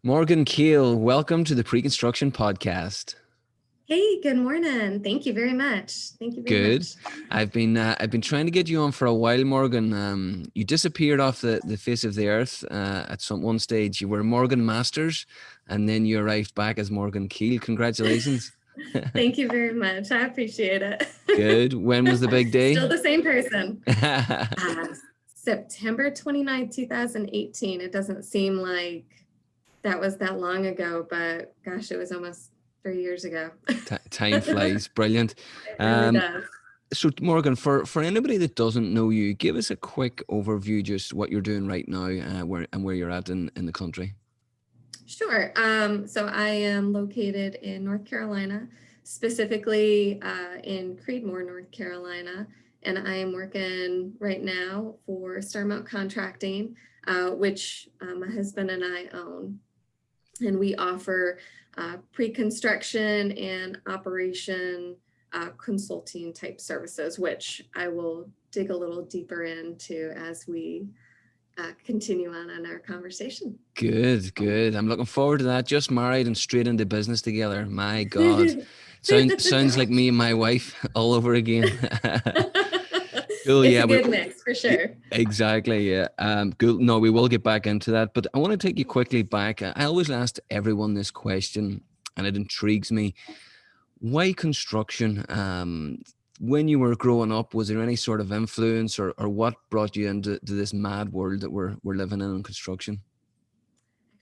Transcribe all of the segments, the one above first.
Morgan Keel, welcome to the Preconstruction Podcast. Hey, good morning. Thank you very much. Thank you very Good. much. I've been trying to get you on for a while, Morgan. You disappeared off the face of the earth at one stage. You were Morgan Masters, and then you arrived back as Morgan Keel. Congratulations. Thank you very much. I appreciate it. Good. When was the big day? Still the same person. September 29th, 2018. It doesn't seem like that was that long ago, but gosh, it was almost 3 years ago. Time flies. Brilliant. It really does. So Morgan, for anybody that doesn't know you, give us a quick overview, just what you're doing right now, where you're at in the country. Sure. So I am located in North Carolina, specifically in Creedmoor, North Carolina, and I am working right now for Starmount Contracting, which my husband and I own. And we offer pre-construction and operation consulting type services, which I will dig a little deeper into as we continue on in our conversation. Good. I'm looking forward to that. Just married and straight into business together. My God. Sounds like me and my wife all over again. Cool, it's a good mix for sure. Exactly. Yeah. Cool. No, we will get back into that, but I want to take you quickly back. I always ask everyone this question, and it intrigues me. Why construction? When you were growing up, was there any sort of influence, or what brought you into this mad world that we're living in construction?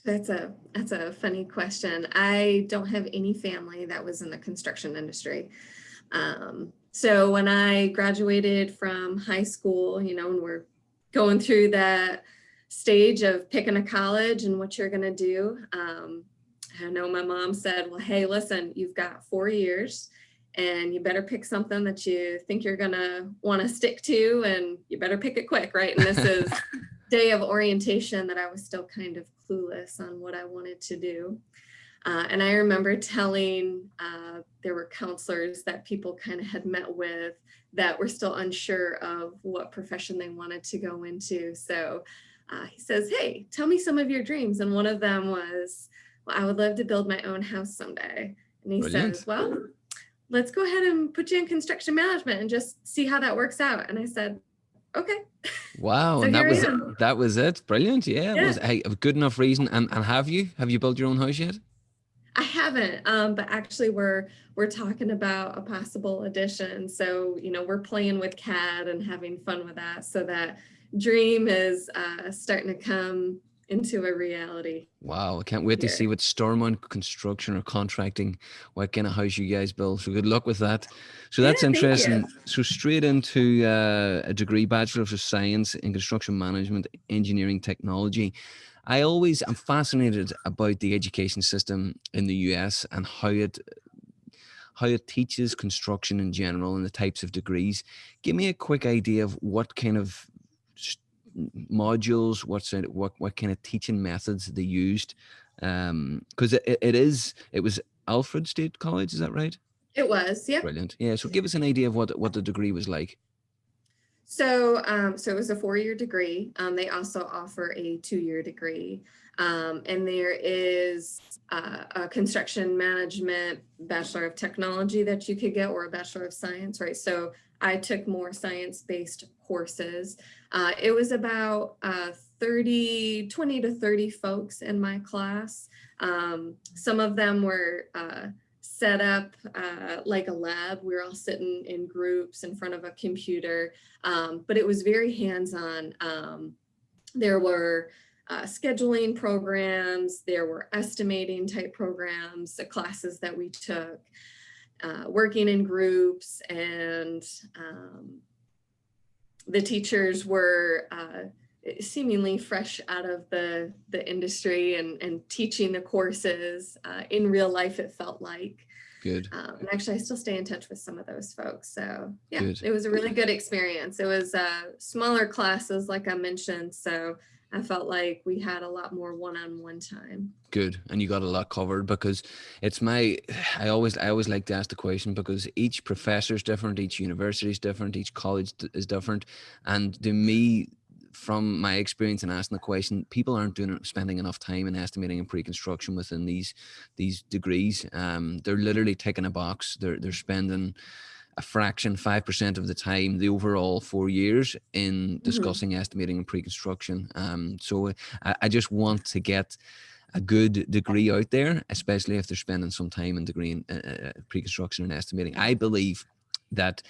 That's a funny question. I don't have any family that was in the construction industry. So when I graduated from high school, and we're going through that stage of picking a college and what you're going to do, I know my mom said, well, hey, listen, you've got 4 years and you better pick something that you think you're going to want to stick to, and you better pick it quick, right? And this is day of orientation that I was still kind of clueless on what I wanted to do. And I remember telling, there were counselors that people kind of had met with that were still unsure of what profession they wanted to go into. So he says, hey, tell me some of your dreams. And one of them was, well, I would love to build my own house someday. And he Brilliant. says, well, let's go ahead and put you in construction management and just see how that works out. And I said, okay. Wow. So And here that was it. Brilliant. Yeah. Yeah. Was a good enough reason. And have you built your own house yet? I haven't, but actually we're talking about a possible addition. So, we're playing with CAD and having fun with that. So that dream is starting to come into a reality. Wow. I can't wait to see what Starmount Construction or Contracting, what kind of house you guys build. So good luck with that. So that's interesting. So straight into a degree, Bachelor of Science in Construction Management, Engineering Technology. I'm fascinated about the education system in the US and how it teaches construction in general and the types of degrees. Give me a quick idea of what kind of modules, what kind of teaching methods they used, because it was Alfred State College, is that right? It was, yeah. Brilliant. Yeah. So give us an idea of what the degree was like. So it was a 4-year degree. They also offer a 2-year degree. And there is a construction management Bachelor of Technology that you could get, or a Bachelor of Science, right? So I took more science-based courses. It was about 20 to 30 folks in my class. Some of them were set up like a lab. We were all sitting in groups in front of a computer, but it was very hands-on. There were scheduling programs, there were estimating type programs, the classes that we took, working in groups, and the teachers were seemingly fresh out of the industry and teaching the courses in real life, it felt like. Good. And actually, I still stay in touch with some of those folks. So yeah, Good. It was a really good experience. It was smaller classes, like I mentioned. So I felt like we had a lot more one-on-one time. Good. And you got a lot covered, because I always like to ask the question, because each professor is different, each university is different, each college is different. And to me, from my experience in asking the question, people aren't spending enough time in estimating and pre-construction within these degrees. They're literally ticking a box. They're spending a fraction, 5% of the time, the overall 4 years, in discussing estimating and pre-construction. So I just want to get a good degree out there, especially if they're spending some time in degree in pre-construction and estimating. I believe that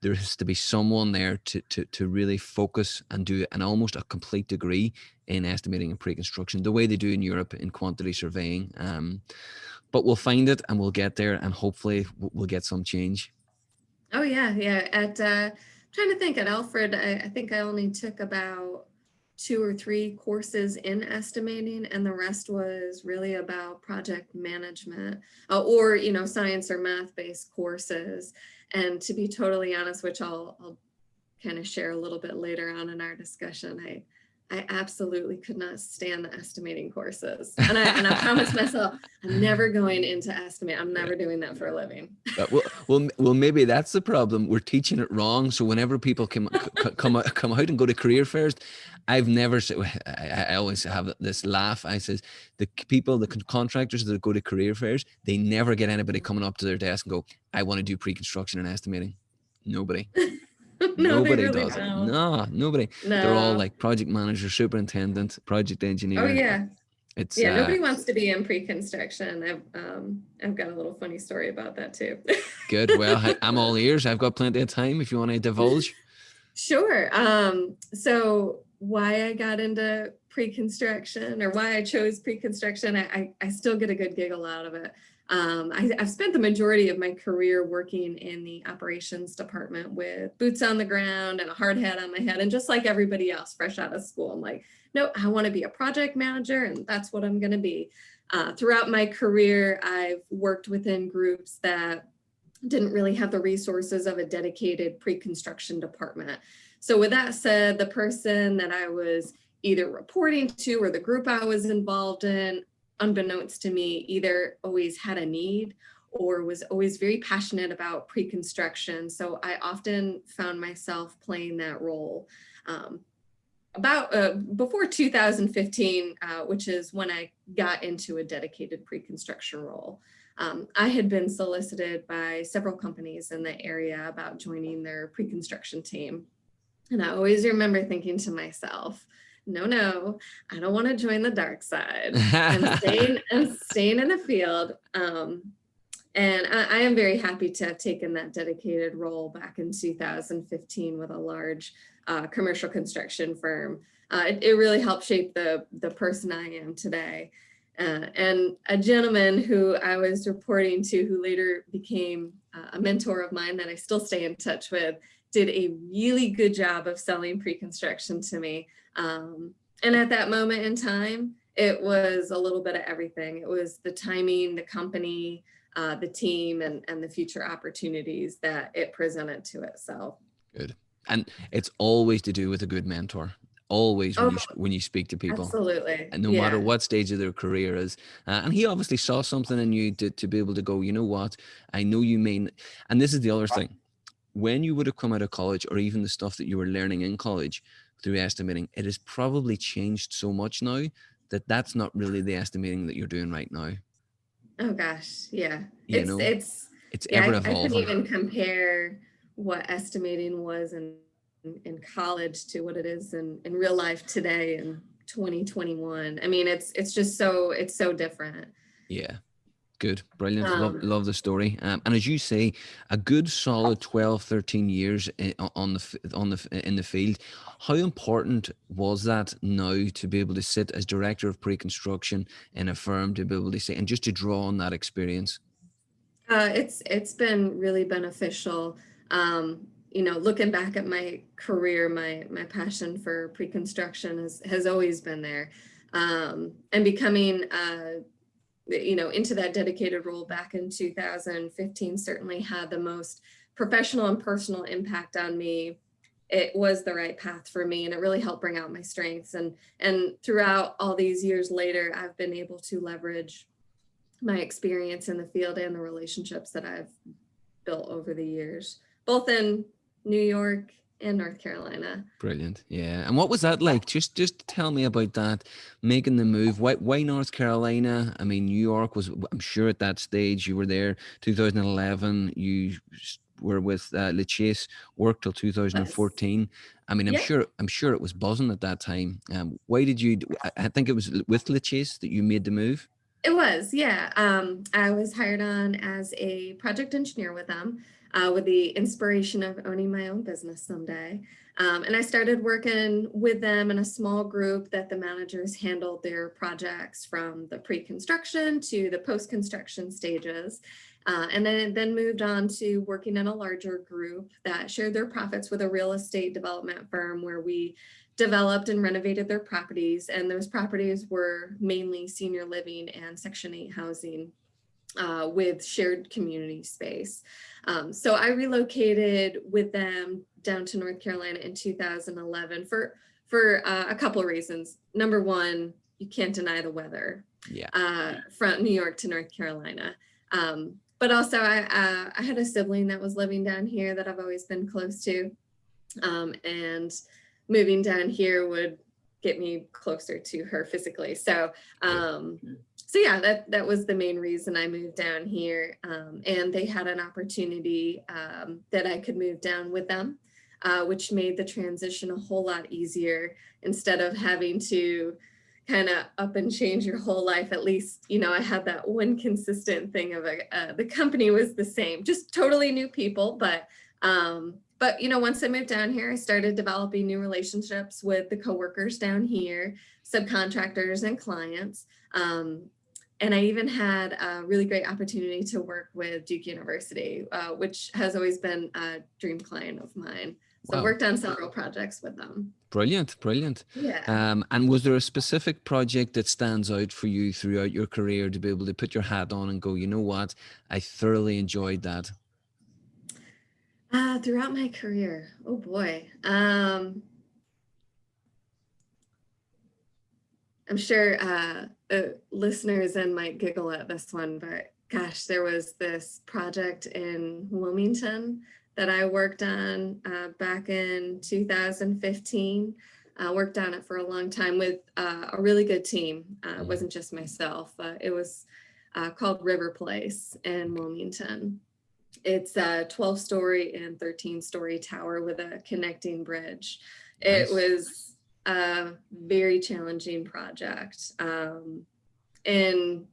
there has to be someone there to really focus and do an almost a complete degree in estimating and pre-construction, the way they do in Europe in quantity surveying. But we'll find it and we'll get there, and hopefully we'll get some change. Oh yeah, yeah. At trying to think, at Alfred, I think I only took about 2 or 3 courses in estimating, and the rest was really about project management, or science or math-based courses. And to be totally honest, which I'll kind of share a little bit later on in our discussion, I absolutely could not stand the estimating courses. And I promised myself, I'm never going into estimate. I'm never doing that for a living. Well, maybe that's the problem. We're teaching it wrong. So whenever people come out and go to career fairs, I've never said, I always have this laugh. I says, the contractors that go to career fairs, they never get anybody coming up to their desk and go, I want to do pre-construction and estimating. Nobody. No, Nobody really does it. don't. No, nobody. No. They're all like project manager, superintendent, project engineer. Oh yeah. It's nobody wants to be in pre-construction. I've got a little funny story about that too. Good. Well, I'm all ears. I've got plenty of time if you want to divulge. Sure. So why I got into pre-construction, or why I chose pre-construction, I still get a good giggle out of it. I've spent the majority of my career working in the operations department with boots on the ground and a hard hat on my head. And just like everybody else, fresh out of school, I'm like, no, I want to be a project manager, and that's what I'm going to be. Throughout my career, I've worked within groups that didn't really have the resources of a dedicated pre-construction department. So with that said, the person that I was either reporting to or the group I was involved in, unbeknownst to me, either always had a need or was always very passionate about pre-construction. So I often found myself playing that role. Before 2015, which is when I got into a dedicated pre-construction role, I had been solicited by several companies in the area about joining their pre-construction team. And I always remember thinking to myself, no, I don't want to join the dark side. I'm staying in the field. And I am very happy to have taken that dedicated role back in 2015 with a large commercial construction firm. It really helped shape the person I am today. And a gentleman who I was reporting to, who later became a mentor of mine that I still stay in touch with, did a really good job of selling pre-construction to me. And at that moment in time, it was a little bit of everything. It was the timing, the company, the team, and the future opportunities that it presented to itself. Good. And it's always to do with a good mentor. Always when you speak to people. Absolutely. And no matter what stage of their career is. And he obviously saw something in you to be able to go, you know what, I know you mean, and this is the other thing. When you would have come out of college, or even the stuff that you were learning in college through estimating, it has probably changed so much now that that's not really the estimating that you're doing right now. Oh gosh, yeah. It's ever evolving. I couldn't even compare what estimating was in college to what it is in real life today in 2021. I mean, it's so different. Yeah. Good. Brilliant. Love the story. And as you say, a good solid 12, 13 years in the field. How important was that now to be able to sit as director of pre-construction in a firm, to be able to say, and just to draw on that experience? It's been really beneficial. Looking back at my career, my passion for pre-construction has always been there. And becoming into that dedicated role back in 2015 certainly had the most professional and personal impact on me. It was the right path for me, and it really helped bring out my strengths. And throughout all these years later, I've been able to leverage my experience in the field and the relationships that I've built over the years, both in New York and North Carolina. Brilliant. Yeah. And what was that like? Just tell me about that, making the move. Why North Carolina? I mean, New York was, I'm sure at that stage you were there 2011. You were with LeChase, worked till Yes. 2014. I mean, I'm sure it was buzzing at that time. Why did you, I think it was with LeChase that you made the move? It was, yeah. I was hired on as a project engineer with them, with the inspiration of owning my own business someday. And I started working with them in a small group that the managers handled their projects from the pre-construction to the post-construction stages. And then moved on to working in a larger group that shared their profits with a real estate development firm where we developed and renovated their properties. And those properties were mainly senior living and Section 8 housing with shared community space. So I relocated with them down to North Carolina in 2011 for a couple of reasons. Number one, you can't deny the weather. From New York to North Carolina. But also I had a sibling that was living down here that I've always been close to. And moving down here would get me closer to her physically. So yeah, that was the main reason I moved down here. And they had an opportunity that I could move down with them, which made the transition a whole lot easier instead of having to kind of up and change your whole life. At least, I had that one consistent thing of the company was the same, just totally new people. But once I moved down here, I started developing new relationships with the coworkers down here, subcontractors and clients. And I even had a really great opportunity to work with Duke University, which has always been a dream client of mine. So I worked on several projects with them. Brilliant. Yeah. And was there a specific project that stands out for you throughout your career to be able to put your hat on and go, you know what, I thoroughly enjoyed that? Throughout my career, oh boy. I'm sure listeners might giggle at this one, but gosh, there was this project in Wilmington that I worked on back in 2015. Worked on it for a long time with a really good team. It wasn't just myself. It was called River Place in Wilmington. It's a 12-story and 13-story tower with a connecting bridge. Nice. It was a very challenging project in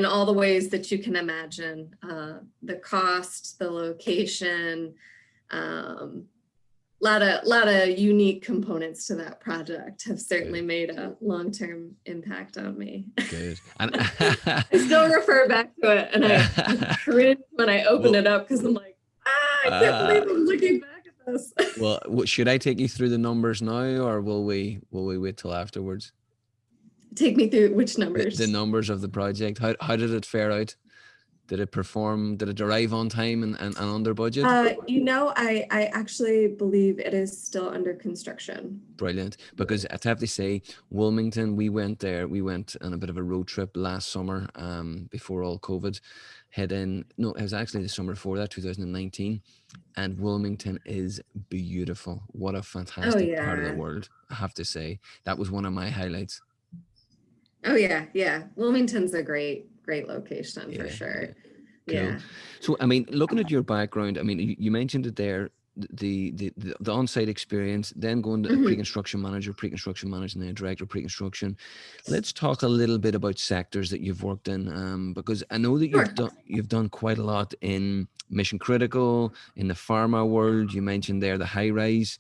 all the ways that you can imagine. The cost, the location, lot of unique components to that project have certainly made a long-term impact on me. Good. And I still refer back to it, and I cringe when I open it up because I'm like, I can't believe I'm looking back at this. Well, should I take you through the numbers now, or will we wait till afterwards? Take me through which numbers? The numbers of the project. How did it fare out? Did it perform? Did it arrive on time and under budget? I actually believe it is still under construction. Brilliant. Because I have to say, Wilmington, we went there. We went on a bit of a road trip last summer before all COVID hit in. No, it was actually the summer before that, 2019. And Wilmington is beautiful. What a fantastic part of the world, I have to say. That was one of my highlights. Oh, yeah. Wilmington's a great location for sure. Cool. Yeah. So, I mean, looking at your background, I mean, you mentioned it there, the on-site experience, then going to pre-construction manager, and then director of pre-construction. Let's talk a little bit about sectors that you've worked in, because I know that you've done quite a lot in mission critical, in the pharma world. You mentioned there the high-rise,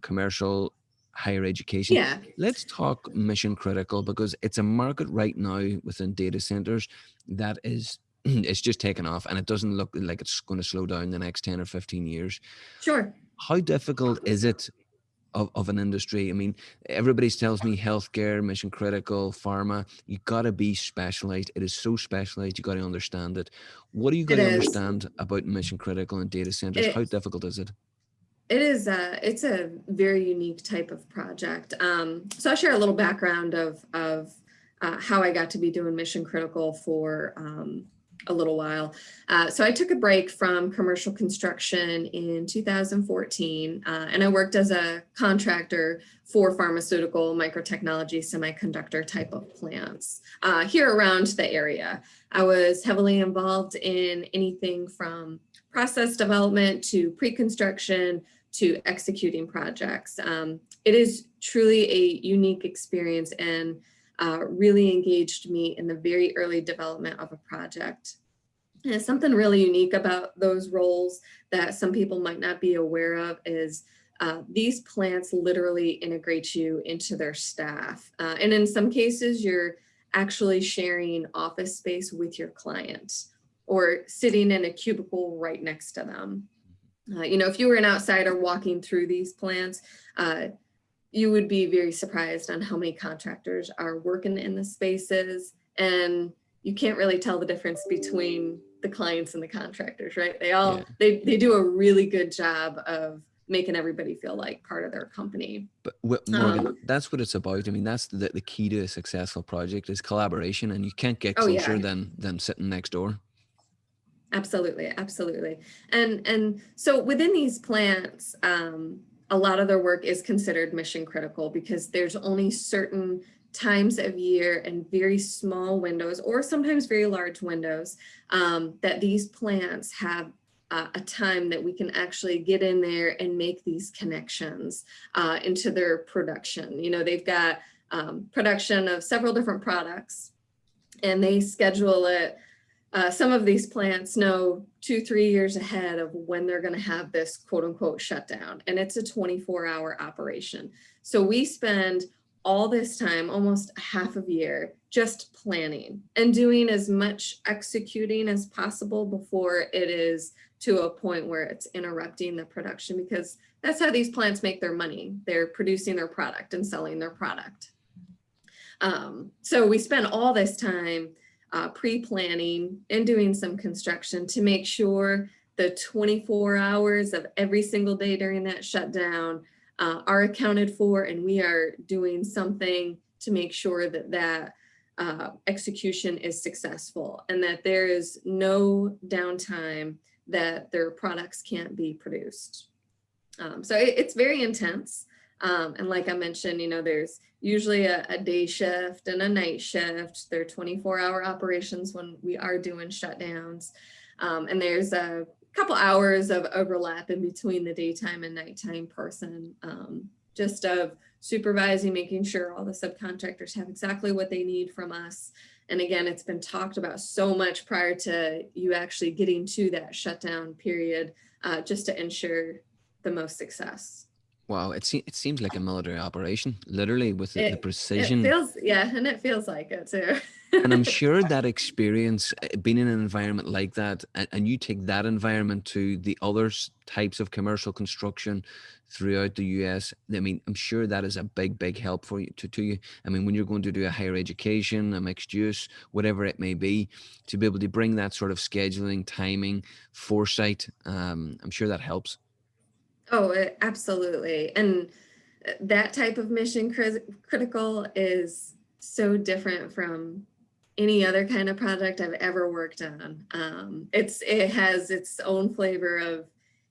commercial, higher education. Yeah. Let's talk mission critical, because it's a market right now within data centers that is, it's just taken off, and it doesn't look like it's going to slow down the next 10 or 15 years. Sure. How difficult is it of an industry? I mean, everybody tells me healthcare, mission critical, pharma, you got to be specialized. It is so specialized. You got to understand it. What do you got to understand about mission critical and data centers? How difficult is it? It is it's a very unique type of project. So I'll share a little background of how I got to be doing mission critical for a little while. So I took a break from commercial construction in 2014, and I worked as a contractor for pharmaceutical, microtechnology, semiconductor type of plants here around the area. I was heavily involved in anything from process development to pre-construction to executing projects. It is truly a unique experience and really engaged me in the very early development of a project. And something really unique about those roles that some people might not be aware of is these plants literally integrate you into their staff. And in some cases, you're actually sharing office space with your client or sitting in a cubicle right next to them. If you were an outsider walking through these plants, you would be very surprised on how many contractors are working in the spaces, and you can't really tell the difference between the clients and the contractors, right? They do a really good job of making everybody feel like part of their company. But Morgan, that's what it's about. I mean, that's the key to a successful project is collaboration, and you can't get closer than them sitting next door. Absolutely, absolutely. And so within these plants, a lot of their work is considered mission critical because there's only certain times of year and very small windows, or sometimes very large windows, that these plants have a time that we can actually get in there and make these connections into their production. They've got production of several different products, and they schedule it. Some of these plants know 2-3 years ahead of when they're going to have this quote unquote shutdown, and it's a 24-hour operation. So we spend all this time, almost half a year, just planning and doing as much executing as possible before it is to a point where it's interrupting the production, because that's how these plants make their money. They're producing their product and selling their product. So we spend all this time pre-planning and doing some construction to make sure the 24 hours of every single day during that shutdown are accounted for, and we are doing something to make sure that execution is successful and that there is no downtime that their products can't be produced. So it's very intense. And like I mentioned, there's usually a day shift and a night shift. They're 24-hour operations when we are doing shutdowns. And there's a couple hours of overlap in between the daytime and nighttime person, just of supervising, making sure all the subcontractors have exactly what they need from us. And again, it's been talked about so much prior to you actually getting to that shutdown period, just to ensure the most success. Wow, it seems like a military operation, literally, with the precision. It feels like it too. And I'm sure that experience, being in an environment like that, and you take that environment to the other types of commercial construction throughout the US, I mean, I'm sure that is a big help for you to you. I mean, when you're going to do a higher education, a mixed use, whatever it may be, to be able to bring that sort of scheduling, timing, foresight, I'm sure that helps. Oh, absolutely. And that type of mission critical is so different from any other kind of project I've ever worked on. It has its own flavor of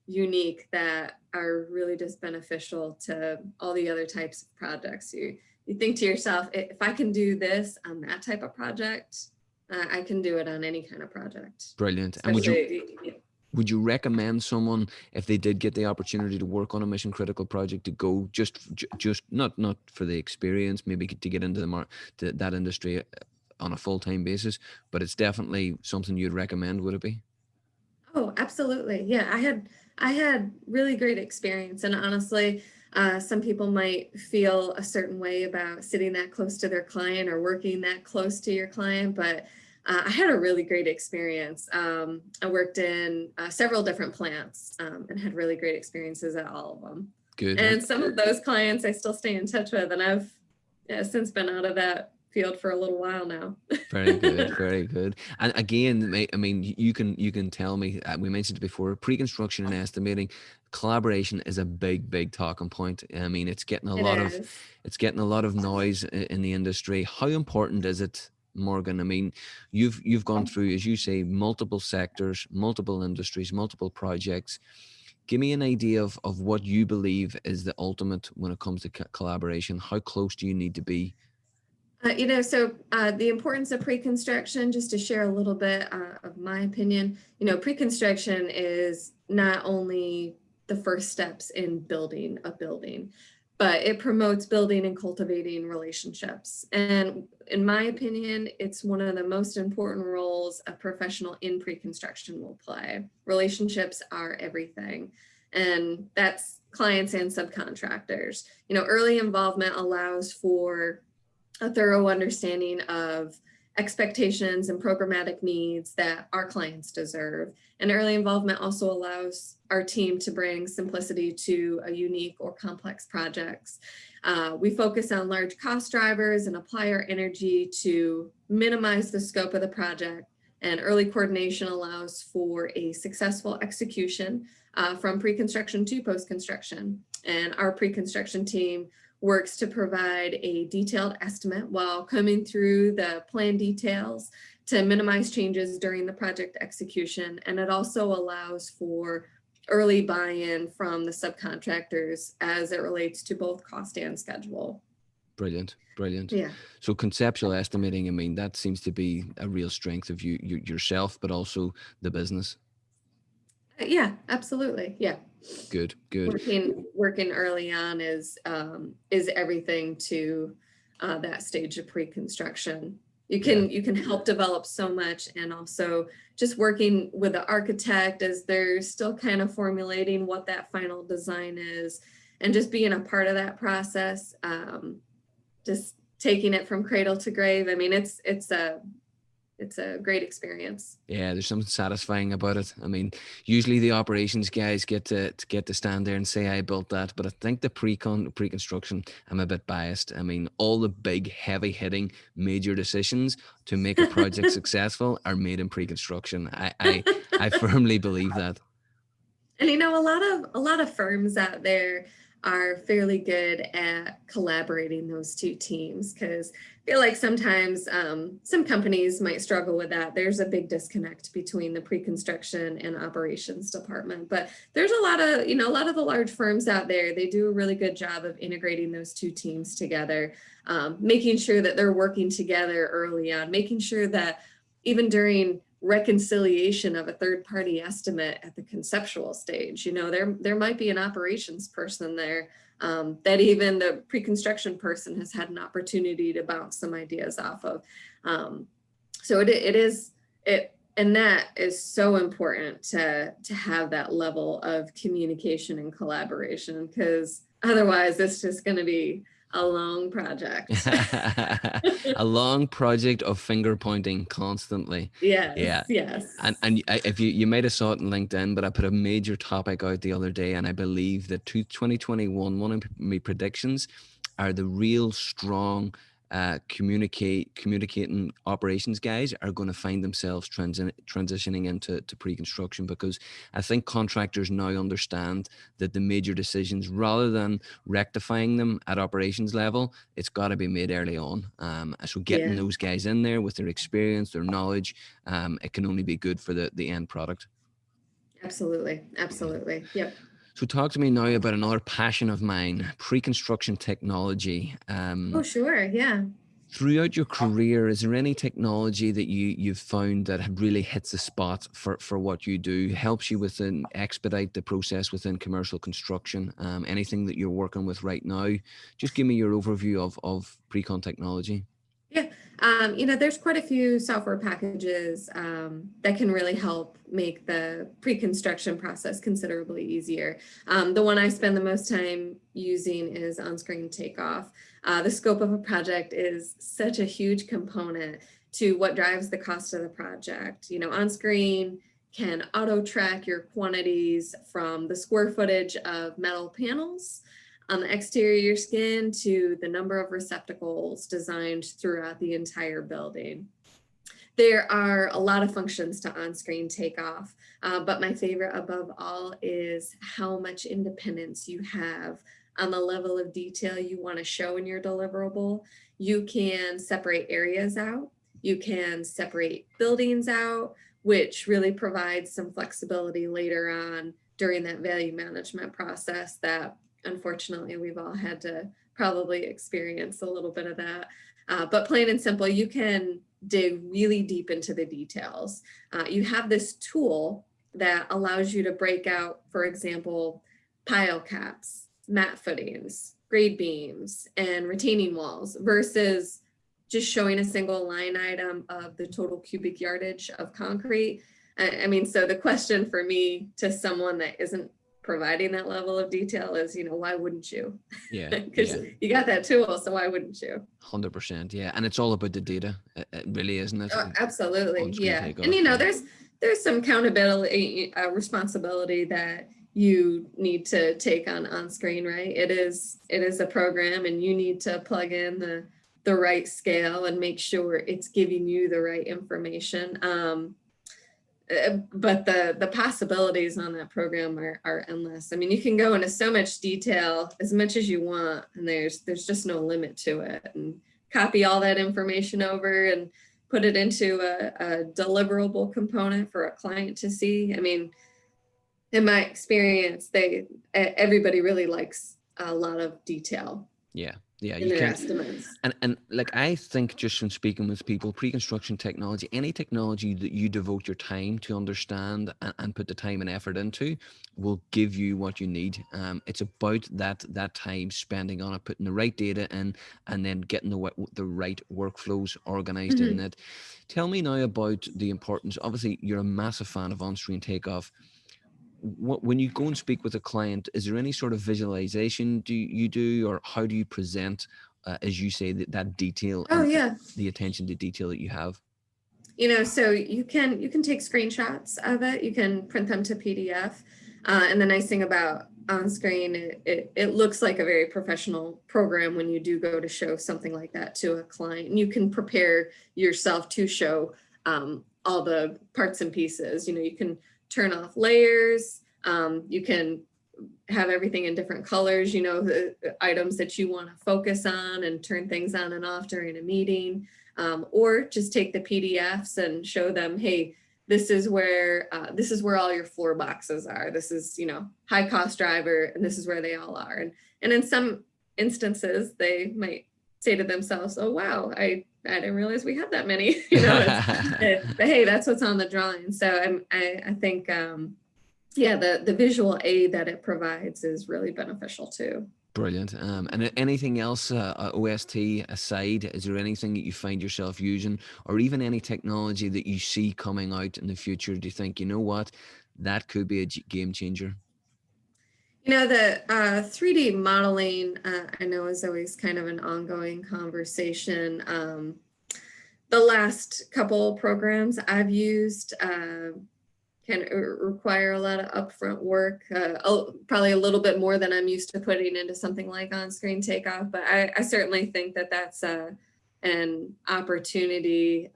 unique that are really just beneficial to all the other types of projects. You think to yourself, if I can do this on that type of project, I can do it on any kind of project. Brilliant. And would you recommend someone, if they did get the opportunity to work on a mission critical project, to go just not for the experience, maybe to get into that industry on a full-time basis, but it's definitely something you'd recommend, would it be? Oh, absolutely. Yeah, I had really great experience, and honestly, some people might feel a certain way about sitting that close to their client or working that close to your client, but I had a really great experience. I worked in several different plants and had really great experiences at all of them. Good. And some of those clients I still stay in touch with, and I've since been out of that field for a little while now. Very good, very good. And again, I mean, you can tell me, we mentioned it before, pre-construction and estimating, collaboration is a big talking point. I mean, it's getting a lot of noise in the industry. How important is it Morgan, I mean, you've gone through, as you say, multiple sectors, multiple industries, multiple projects. Give me an idea of what you believe is the ultimate when it comes to collaboration. How close do you need to be? The importance of pre-construction, just to share a little bit of my opinion, pre-construction is not only the first steps in building a building, but it promotes building and cultivating relationships. And in my opinion, it's one of the most important roles a professional in pre-construction will play. Relationships are everything. And that's clients and subcontractors. Early involvement allows for a thorough understanding of expectations and programmatic needs that our clients deserve. And early involvement also allows our team to bring simplicity to a unique or complex projects. We focus on large cost drivers and apply our energy to minimize the scope of the project. And early coordination allows for a successful execution from pre-construction to post-construction. And our pre-construction team works to provide a detailed estimate while coming through the plan details to minimize changes during the project execution. And it also allows for early buy-in from the subcontractors as it relates to both cost and schedule. Brilliant. Yeah. So conceptual estimating, I mean, that seems to be a real strength of yourself, but also the business. Yeah, absolutely. Yeah. Good. Working early on is everything to that stage of pre-construction. You can help develop so much, and also just working with the architect as they're still kind of formulating what that final design is, and just being a part of that process, just taking it from cradle to grave. I mean, it's a great experience. Yeah, there's something satisfying about it. I mean, usually the operations guys get to stand there and say, I built that. But I think the pre-construction, I'm a bit biased. I mean, all the big, heavy hitting major decisions to make a project successful are made in pre-construction. I firmly believe that. And a lot of firms out there are fairly good at collaborating those two teams, because I feel like sometimes some companies might struggle with that. There's a big disconnect between the pre-construction and operations department, but there's a lot of the large firms out there. They do a really good job of integrating those two teams together, making sure that they're working together early on, making sure that even during reconciliation of a third-party estimate at the conceptual stage, there might be an operations person there that even the pre-construction person has had an opportunity to bounce some ideas off of. So and that is so important to have that level of communication and collaboration, because otherwise it's just going to be a long project. A long project of finger pointing constantly. Yes. And if you might have saw it in LinkedIn, but I put a major topic out the other day, and I believe that 2021, one of my predictions are the real strong communicating operations guys are going to find themselves transitioning into pre-construction, because I think contractors now understand that the major decisions, rather than rectifying them at operations level, it's got to be made early on. So getting those guys in there with their experience, their knowledge, it can only be good for the end product. Absolutely. Yep. So talk to me now about another passion of mine, Preconstruction Technology. Oh, sure. Yeah. Throughout your career, is there any technology that you've found that really hits the spot for what you do, helps you expedite the process within commercial construction? Anything that you're working with right now? Just give me your overview of Precon Technology. Yeah, there's quite a few software packages that can really help make the pre-construction process considerably easier. The one I spend the most time using is On-Screen Takeoff. The scope of a project is such a huge component to what drives the cost of the project. On-Screen can auto-track your quantities from the square footage of metal panels on the exterior of your skin to the number of receptacles designed throughout the entire building. There are a lot of functions to On-Screen Takeoff, but my favorite above all is how much independence you have on the level of detail you want to show in your deliverable. You can separate areas out. You can separate buildings out, which really provides some flexibility later on during that value management process that unfortunately we've all had to probably experience a little bit of that. But plain and simple, you can dig really deep into the details. You have this tool that allows you to break out, for example, pile caps, mat footings, grade beams, and retaining walls versus just showing a single line item of the total cubic yardage of concrete. I mean, so the question for me to someone that isn't providing that level of detail is, why wouldn't you? Yeah. Because you got that tool, so why wouldn't you? 100%. Yeah. And it's all about the data. It really, isn't it? Absolutely. Yeah. And there's some accountability, responsibility that you need to take on screen, right? It is a program, and you need to plug in the right scale and make sure it's giving you the right information. But the possibilities on that program are endless. I mean, you can go into so much detail as much as you want, and there's just no limit to it. And copy all that information over and put it into a deliverable component for a client to see. I mean, in my experience, everybody really likes a lot of detail. Yeah. In their estimates. And like, I think just from speaking with people, pre-construction technology, any technology that you devote your time to understand and put the time and effort into will give you what you need. It's about that time spending on it, putting the right data in, and then getting the right workflows organized in it. Tell me now about the importance. Obviously, you're a massive fan of on-screen takeoff. When you go and speak with a client, is there any sort of visualization you do, or how do you present, as you say, that detail? The attention to detail that you have? So you can take screenshots of it. You can print them to PDF. And the nice thing about on screen, it looks like a very professional program when you do go to show something like that to a client. And you can prepare yourself to show all the parts and pieces. You can turn off layers. You can have everything in different colors, the items that you want to focus on, and turn things on and off during a meeting, or just take the PDFs and show them, hey, this is where all your floor boxes are. This is, high cost driver, and this is where they all are. And in some instances, they might say to themselves, oh, wow, I didn't realize we had that many, but hey, that's what's on the drawing. So I think, the visual aid that it provides is really beneficial too. Brilliant. And anything else, OST aside, is there anything that you find yourself using, or even any technology that you see coming out in the future? Do you think, what, that could be a game changer? The 3D modeling, I know, is always kind of an ongoing conversation. The last couple programs I've used can require a lot of upfront work, probably a little bit more than I'm used to putting into something like on-screen takeoff. But I certainly think that that's an opportunity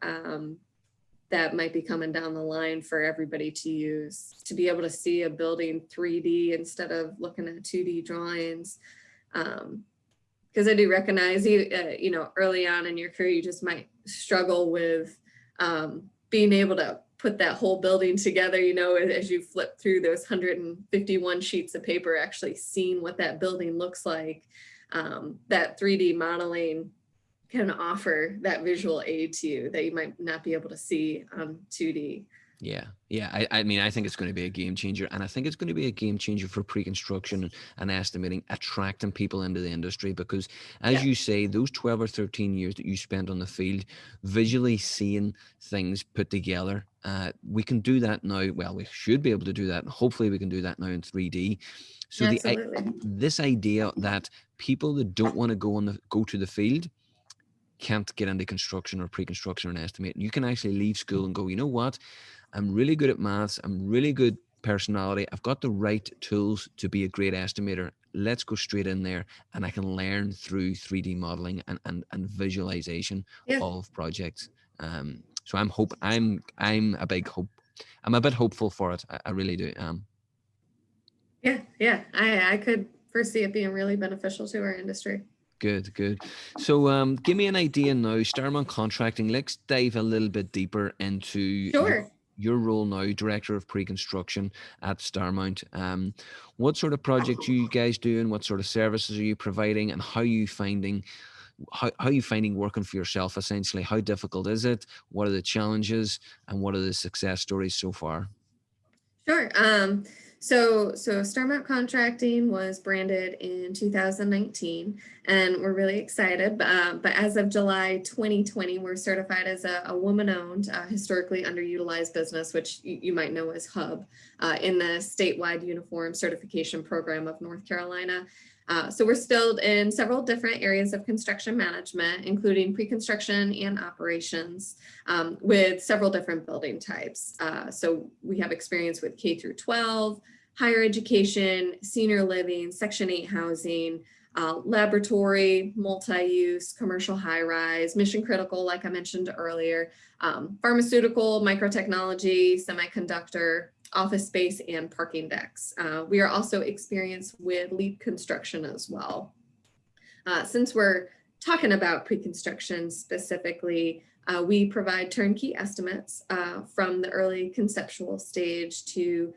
that might be coming down the line for everybody to use, to be able to see a building 3D instead of looking at 2D drawings. Because I do recognize, early on in your career, you just might struggle with being able to put that whole building together, as you flip through those 151 sheets of paper, actually seeing what that building looks like. That 3D modeling can offer that visual aid to you that you might not be able to see on 2D. Yeah. I mean, I think it's going to be a game changer, and I think it's going to be a game changer for pre-construction and estimating, attracting people into the industry, because as you say, those 12 or 13 years that you spent on the field, visually seeing things put together, we can do that now. Well, we should be able to do that, and hopefully we can do that now in 3D. So this idea that people that don't want to go to the field can't get into construction or pre-construction or an estimate, you can actually leave school and go, you know what, I'm really good at maths, I'm really good personality, I've got the right tools to be a great estimator. Let's go straight in there, and I can learn through 3D modeling and visualization of projects. So I'm a bit hopeful for it. I really do. I could foresee it being really beneficial to our industry. Good, good. So give me an idea now, Starmount Contracting. Let's dive a little bit deeper into Sure. your role now, Director of Pre-Construction at Starmount. What sort of projects are you guys doing? What sort of services are you providing? And how are you finding working for yourself, essentially? How difficult is it? What are the challenges? And what are the success stories so far? Sure. So Starmount Contracting was branded in 2019, and we're really excited. But as of July 2020, we're certified as a woman-owned, historically underutilized business, which you might know as HUB, in the statewide uniform certification program of North Carolina. So we're still in several different areas of construction management, including pre-construction and operations, with several different building types. So we have experience with K through 12, higher education, senior living, Section 8 housing, laboratory, multi-use, commercial high-rise, mission critical, like I mentioned earlier, pharmaceutical, microtechnology, semiconductor, office space, and parking decks. We are also experienced with lead construction as well. Since we're talking about pre-construction specifically, we provide turnkey estimates from the early conceptual stage to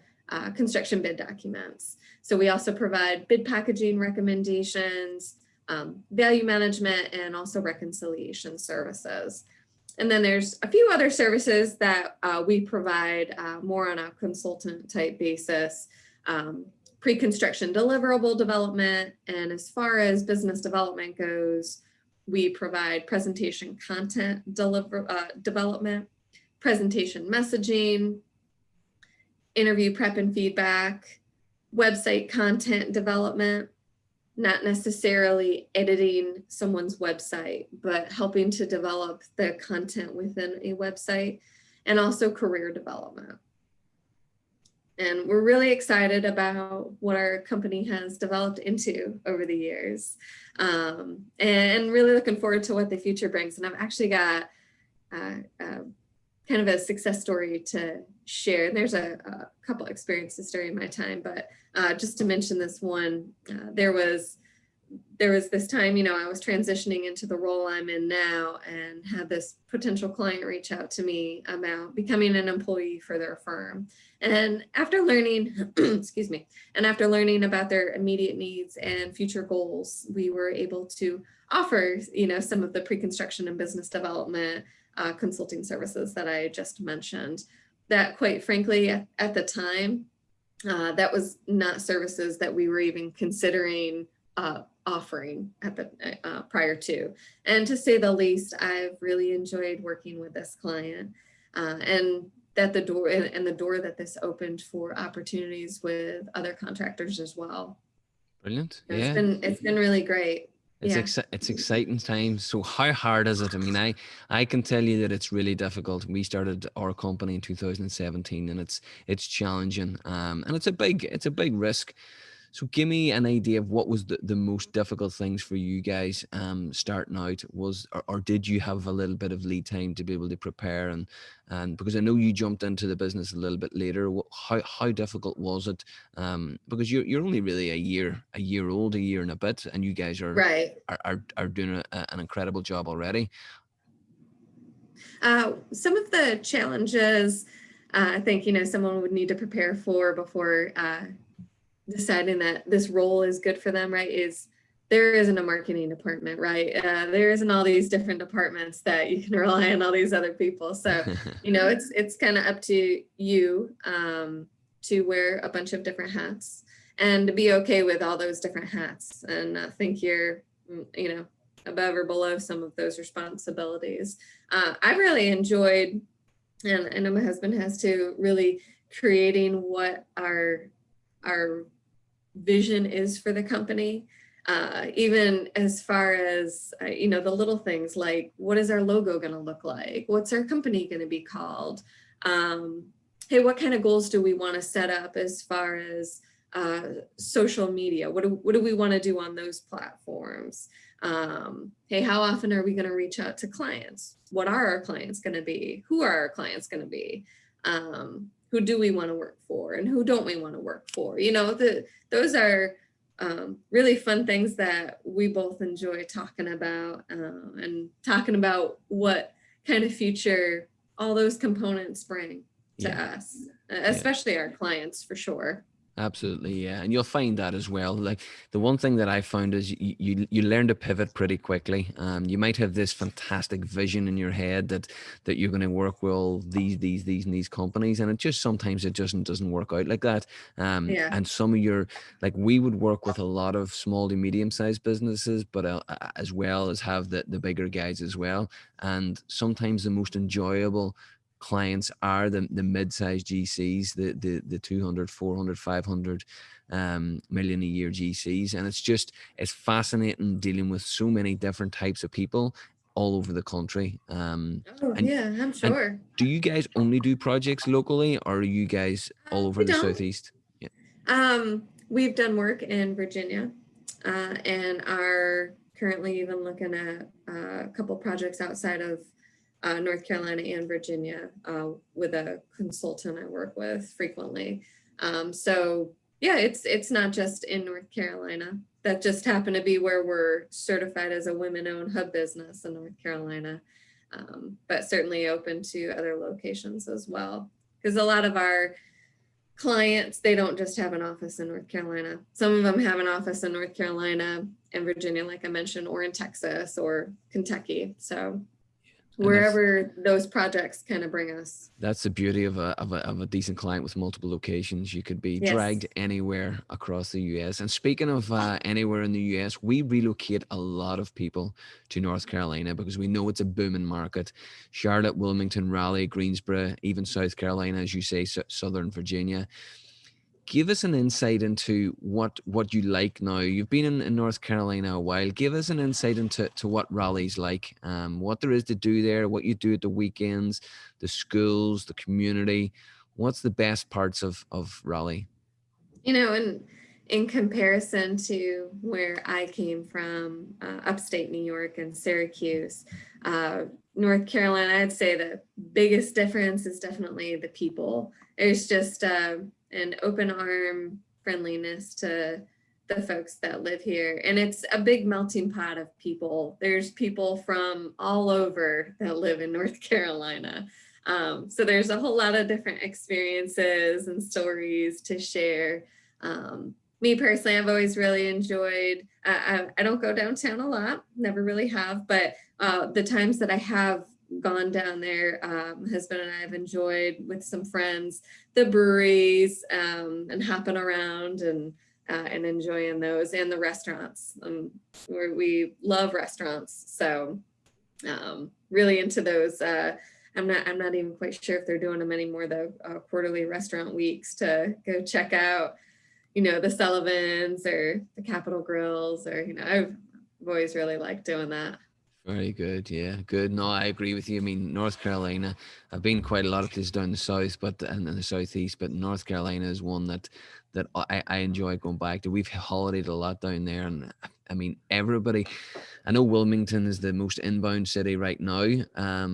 construction bid documents. So we also provide bid packaging recommendations, value management, and also reconciliation services. And then there's a few other services that we provide more on a consultant type basis, pre-construction deliverable development. And as far as business development goes, we provide presentation content development, presentation messaging, interview prep and feedback, website content development, not necessarily editing someone's website, but helping to develop the content within a website, and also career development. And we're really excited about what our company has developed into over the years, and really looking forward to what the future brings. And I've actually got kind of a success story to share. There's a couple experiences during my time, but just to mention this one, there was this time, I was transitioning into the role I'm in now, and had this potential client reach out to me about becoming an employee for their firm. And after learning, excuse me, and after learning about their immediate needs and future goals, we were able to offer, some of the pre-construction and business development consulting services that I just mentioned. That, quite frankly, at the time, that was not services that we were even considering offering at the prior to. And to say the least, I've really enjoyed working with this client, and that the door that this opened for opportunities with other contractors as well. Brilliant. Yeah. It's been really great. It's exciting times. So how hard is it? I mean, I can tell you that it's really difficult. We started our company in 2017, and it's challenging. And it's a big risk. So give me an idea of what was the most difficult things for you guys starting out. Or did you have a little bit of lead time to be able to prepare, and because I know you jumped into the business a little bit later, how difficult was it? Because you're only really a year old, a year and a bit, and you guys are right. are doing an incredible job already. Some of the challenges I think someone would need to prepare for before deciding that this role is good for them, right, is there isn't a marketing department, right? There isn't all these different departments that you can rely on all these other people. So, it's kind of up to you to wear a bunch of different hats and to be okay with all those different hats, and not think you're, above or below some of those responsibilities. I really enjoyed, and I know my husband has too, really creating what our vision is for the company, even as far as the little things like, what is our logo going to look like, what's our company going to be called, hey, what kind of goals do we want to set up as far as social media, what do we want to do on those platforms, hey, how often are we going to reach out to clients, what are our clients going to be, who are our clients going to be, who do we want to work for and who don't we want to work for? Those are really fun things that we both enjoy talking about, and talking about what kind of future all those components bring to us, especially our clients, for sure. Absolutely, yeah, and you'll find that as well. Like the one thing that I found is you learn to pivot pretty quickly. You might have this fantastic vision in your head that you're going to work with these companies, and it just sometimes it just doesn't work out like that. And some of your, like, we would work with a lot of small to medium sized businesses, but as well as have the bigger guys as well. And sometimes the most enjoyable clients are the mid-sized GCs, the 200, 400, 500 million a year GCs. And it's fascinating dealing with so many different types of people all over the country. I'm sure. And do you guys only do projects locally, or are you guys all over the Southeast? We've done work in Virginia, and are currently even looking at a couple projects outside of North Carolina and Virginia, with a consultant I work with frequently. So yeah, it's not just in North Carolina. That just happened to be where we're certified as a women-owned hub business in North Carolina, but certainly open to other locations as well. Because a lot of our clients, they don't just have an office in North Carolina. Some of them have an office in North Carolina and Virginia, like I mentioned, or in Texas or Kentucky. So wherever those projects kind of bring us. That's the beauty of a decent client with multiple locations. You could be dragged anywhere across the US. And speaking of anywhere in the US, we relocate a lot of people to North Carolina because we know it's a booming market. Charlotte, Wilmington, Raleigh, Greensboro, even South Carolina, as you say, Southern Virginia. Give us an insight into what you like now. You've been in North Carolina a while. Give us an insight into what Raleigh's like, what there is to do there, what you do at the weekends, the schools, the community. What's the best parts of Raleigh? In comparison to where I came from, upstate New York and Syracuse, North Carolina, I'd say the biggest difference is definitely the people. There's just an open arm friendliness to the folks that live here. And it's a big melting pot of people. There's people from all over that live in North Carolina. So there's a whole lot of different experiences and stories to share. Me personally, I've always really enjoyed, I don't go downtown a lot, never really have, but the times that I have gone down there, husband and I have enjoyed with some friends the breweries, and hopping around and enjoying those, and the restaurants, where we love restaurants. So really into those. I'm not even quite sure if they're doing them anymore, though, quarterly restaurant weeks to go check out, the Sullivans or the Capitol Grills, or, I've always really liked doing that. Very good. Yeah, good. No, I agree with you. I mean, North Carolina, I've been quite a lot of places down the south, and in the southeast, but North Carolina is one that I enjoy going back to. We've holidayed a lot down there, and I mean, everybody. I know Wilmington is the most inbound city right now,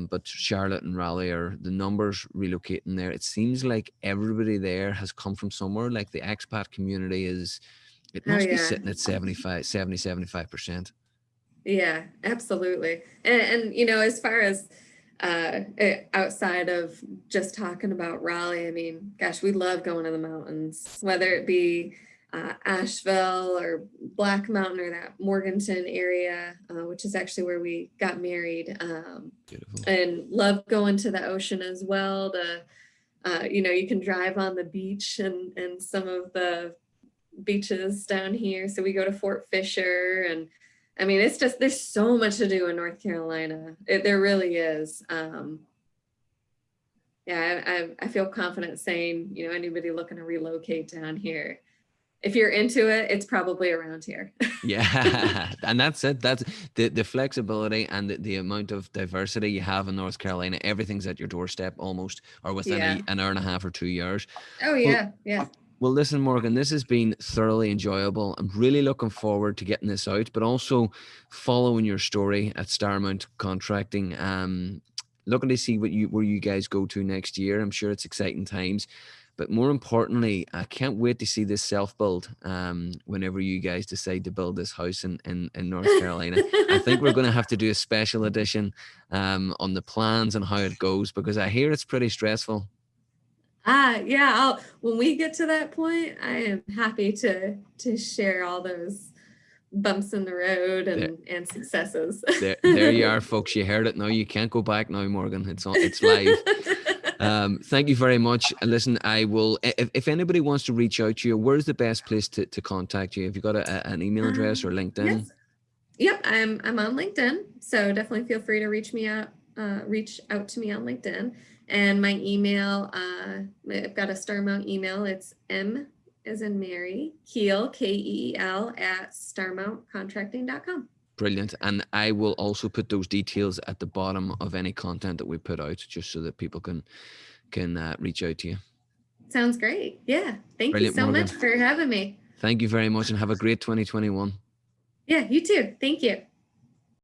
but Charlotte and Raleigh are the numbers relocating there. It seems like everybody there has come from somewhere. Like the expat community it must be sitting at 75%. Yeah, absolutely. And as far as outside of just talking about Raleigh, I mean, gosh, we love going to the mountains, whether it be Asheville or Black Mountain or that Morganton area, which is actually where we got married. And love going to the ocean as well. You can drive on the beach and some of the beaches down here. So we go to Fort Fisher, and I mean, it's just, there's so much to do in North Carolina. There really is. I feel confident saying, anybody looking to relocate down here, if you're into it, it's probably around here. Yeah, and that's it. That's the flexibility and the amount of diversity you have in North Carolina. Everything's at your doorstep almost, or within an hour and a half or 2 years. Oh, yeah, yeah. Well, listen, Morgan, this has been thoroughly enjoyable. I'm really looking forward to getting this out, but also following your story at Starmount Contracting. Looking to see where you guys go to next year. I'm sure it's exciting times. But more importantly, I can't wait to see this self-build whenever you guys decide to build this house in North Carolina. I think we're going to have to do a special edition on the plans and how it goes, because I hear it's pretty stressful. Yeah. When we get to that point, I am happy to share all those bumps in the road and successes. There you are, folks. You heard it now. You can't go back now, Morgan. It's live. Thank you very much. Listen, I will, if anybody wants to reach out to you, where's the best place to contact you? Have you got an email address or LinkedIn? Yes. Yep, I'm on LinkedIn, so definitely feel free to reach out to me on LinkedIn. And my email, I've got a Starmount email. It's M as in Mary, Keel, Keel, at starmountcontracting.com. Brilliant. And I will also put those details at the bottom of any content that we put out, just so that people can reach out to you. Sounds great. Yeah. Thank Brilliant, you so Morgan. much for having me. Thank you very much, and have a great 2021. Yeah, you too. Thank you.